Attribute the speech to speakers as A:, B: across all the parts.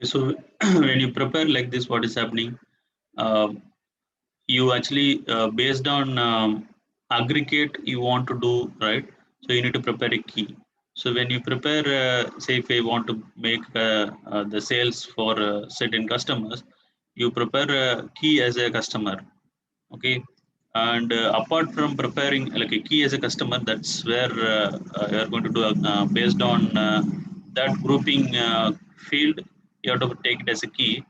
A: So when you prepare like this, what is happening? Uh, you actually based on aggregate you want to do, right? So you need to prepare a key. So when you prepare, say if I want to make the sales for certain customers, you prepare a key as a customer. Okay. And apart from preparing like a key as a customer, that's where you are going to do based on that grouping field, you have to take it as a key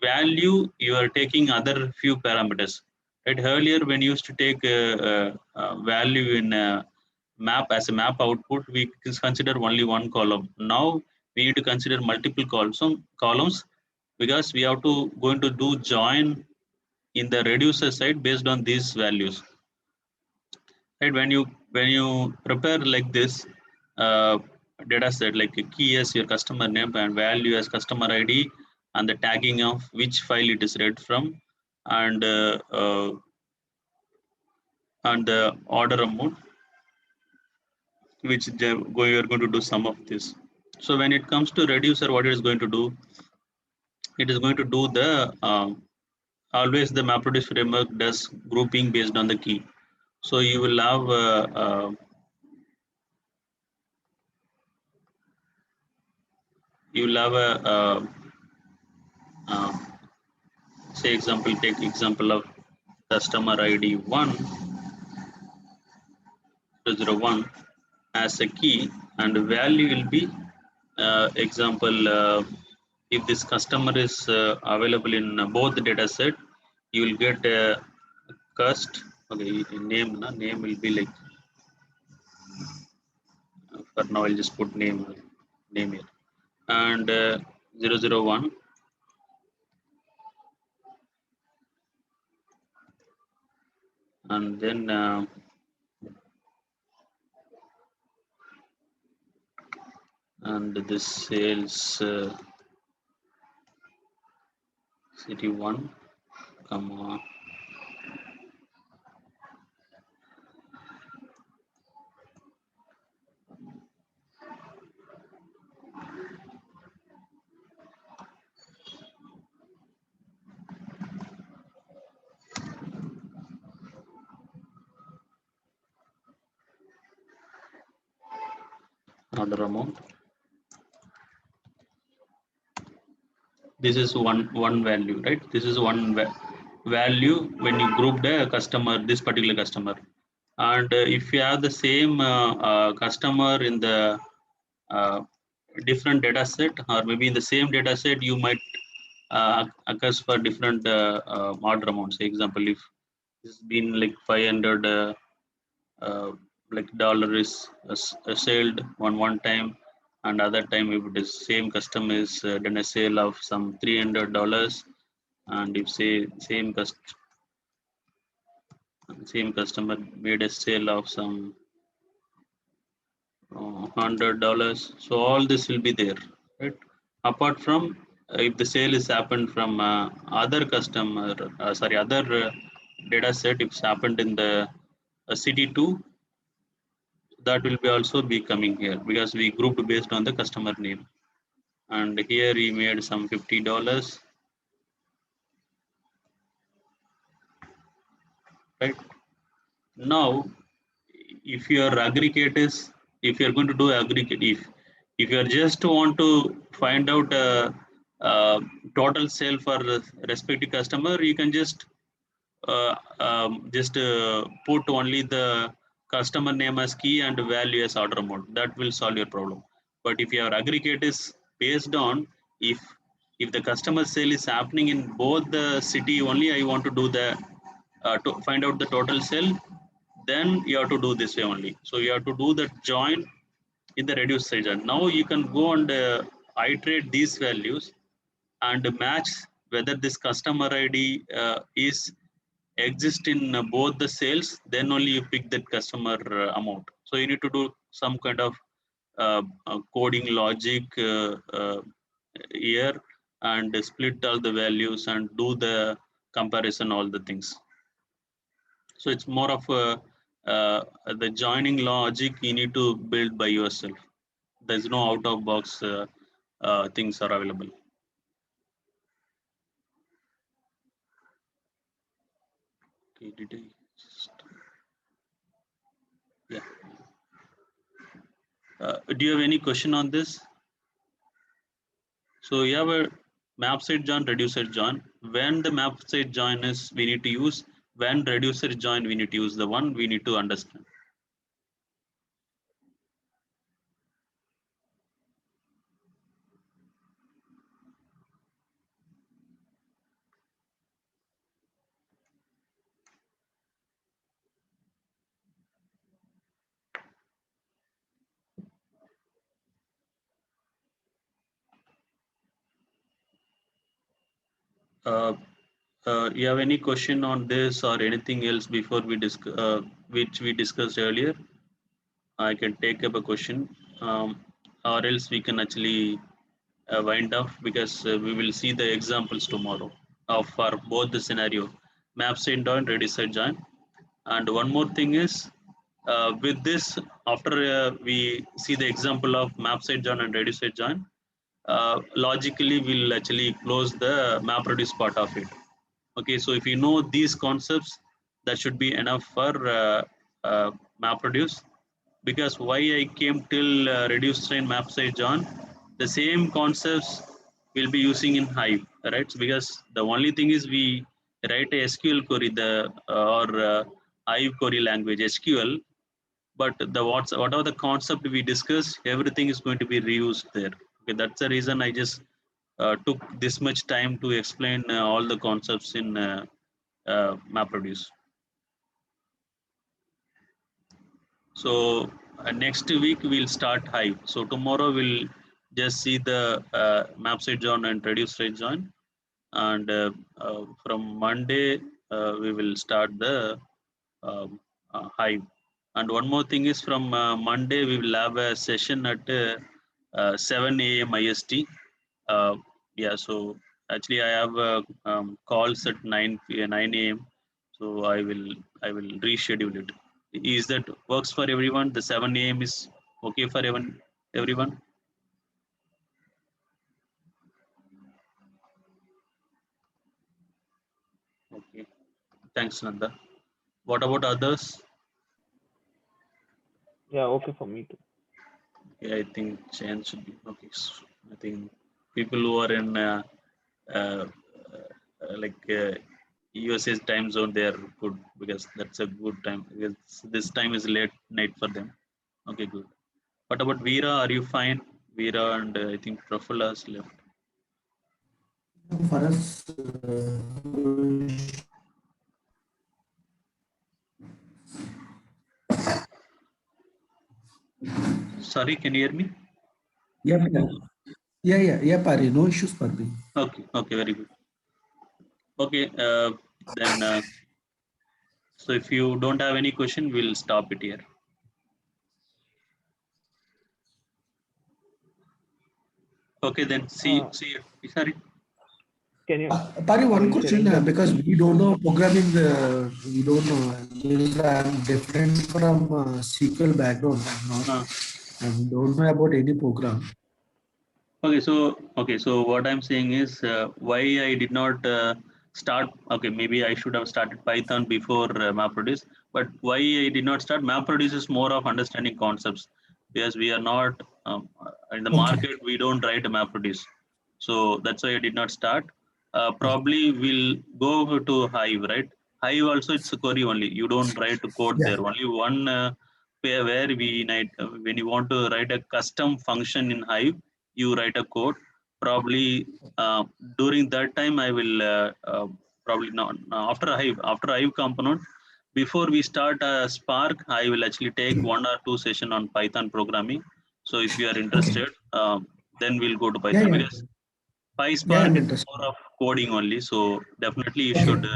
A: value. You are taking other few parameters, right? Earlier when you used to take value in map as a map output, we consider only one column. Now we need to consider multiple columns, because we have to going to do join in the reducer side based on these values, right? When you prepare like this uh, data set, like a key as your customer name and value as customer id, and the tagging of which file it is read from, and the order amount which you are going to do some of this. So when it comes to reducer, what it is going to do, it is going to do the always the MapReduce framework does grouping based on the key. So you will have a uh, say example, take example of customer id 1001 as a key, and the value will be example, if this customer is available in both the data set, you will get a cost. Okay, name will be like, for now I'll just put name here, and 001, and then and this sales city 1 comma order amount. This is one value, right? This is one value when you group the customer, this particular customer. And if you have the same customer in the uh, different data set, or maybe in the same data set, you might occurs for different order amounts. For example, if it's been like 500 uh, like dollar is sold one time, and other time if it is same customer is done a sale of some $300, and if say same customer made a sale of some $100, so all this will be there, right? Apart from if the sale is happened from other customer, sorry, other data set, if it's happened in the city 2, that will be also be coming here, because we grouped based on the customer name. And here we made some $50, right? Now if your aggregate is, if you're going to do aggregate, if you just want to find out uh, total sale for respective customer, you can just put only the customer name as key and value as order amount. That will solve your problem. But if your aggregate is based on, if if the customer sale is happening in both the city only, I want to do the to find out the total sale, then you have to do this way only. So you have to do the join in the reduced region. Now you can go and iterate these values and match whether this customer ID is exist in both the sales, then only you pick that customer amount. So you need to do some kind of coding logic here, and split all the values and do the comparison, all the things. So it's more of a the joining logic you need to build by yourself. There's no out of box things are available. Did I? Yeah. Do you have any question on this? So you have a map site join, reducer join. When the map site join is we need to use, when reducer join we need to use, the one we need to understand. You have any question on this or anything else before we discuss, which we discussed earlier? I can take up a question, or else we can actually wind up because we will see the examples tomorrow of for both the scenario, map site join, reducer join. And one more thing is, with this, after we see the example of map site join and reducer join, logically we'll actually close the map reduce part of it. Okay, so if you know these concepts, that should be enough for map reduce. Because why I came till reduce train map site join, the same concepts we'll be using in Hive, right? So because the only thing is we write a SQL query, the or Hive query language SQL, but the whatever the concept we discussed, everything is going to be reused there. Okay, that's the reason I just took this much time to explain all the concepts in MapReduce. So next week we'll start Hive. So tomorrow we'll just see the map site join and reduce site join, and from Monday we will start the um, Hive. And one more thing is from Monday we will have a session at 7 a.m. IST. Yeah, so actually I have calls at 9 a.m. So I will reschedule it. Is that works for everyone? The 7 a.m. is okay for everyone? Okay. Thanks, Nanda. What about others?
B: Yeah, okay for me too.
A: Yeah, I think change should be okay. So I think people who are in uh, like USA's time zone, they are good because that's a good time. Because this time is late night for them. Okay, good. What about Veera? Are you fine? Veera and I think Prafulla's left.
C: For us,
A: Sorry, can you hear me?
C: yeah, yeah, Pari, no issues, Pari.
A: Okay, okay, very good. Okay, then so if you don't have any question, we'll stop it here. Okay, then see you. Sorry.
B: Can you
C: Pari, one
B: can you
C: question,
B: select the
C: because we don't know programming, we don't know. I'm different from SQL background.
A: Uh,
C: I don't know about any program.
A: okay, so what I'm saying is why I did not start. Okay, maybe I should have started Python before MapReduce. But why I did not start MapReduce is more of understanding concepts because we are not in the
C: Okay.
A: market. We don't write a MapReduce, so that's why I did not start. Probably we'll go to Hive, right? Hive also it's a query only. You don't write code
C: Yeah.
A: there. Only one pair where we need when you want to write a custom function in Hive, you write a code. Probably during that time I will probably not after Hive component. Before we start Spark, I will actually take 1 or 2 session on Python programming. So if you are
C: Okay.
A: interested, then we'll go to
C: Yeah,
A: Python
C: yeah.
A: because
C: Yeah,
A: PySpark
C: I'm
A: is
C: interested.
A: more of coding only. So definitely you
C: Okay.
A: should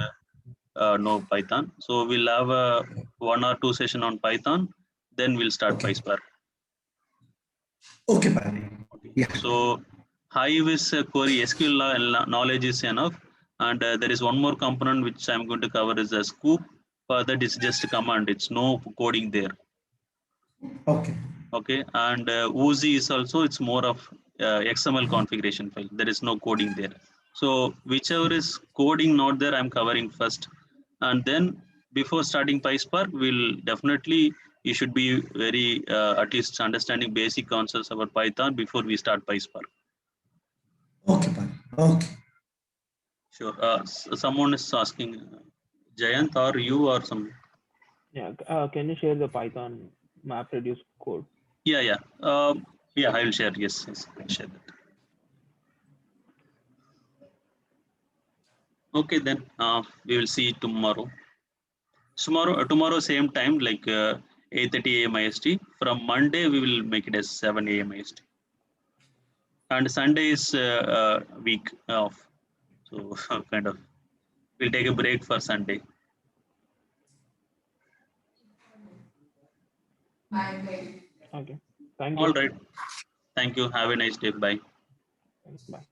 A: know Python. So we'll have a 1 or 2 session on Python. Then we'll start
C: Okay.
A: PySpark.
C: Okay, Pari.
A: Okay.
C: Yeah.
A: So Hive is query SQL knowledge is enough, and there is one more component which I'm going to cover is a scoop. For that, it's just a command. It's no coding there.
C: Okay.
A: Okay, and Woozy is also it's more of XML configuration file. There is no coding there. So whichever is coding not there, I'm covering first, and then before starting PySpark, we'll definitely, you should be very at least understanding basic concepts about Python before we start PySpark.
C: Okay, fine. Okay.
A: Sure. Someone is asking, Jayant, or you, or some?
B: Yeah. Can you share the Python MapReduce code?
A: Yeah, yeah. Yeah, I will share. Yes, yes, I'll share that. Okay, then we will see tomorrow. Tomorrow same time, like 8:30 a.m. IST. From Monday, we will make it as 7 a.m. IST. And Sunday is week off. So kind of, we'll take a break for Sunday.
B: Okay. Thank you.
A: All right. Thank you. Have a nice day. Bye.
B: Thanks. Bye.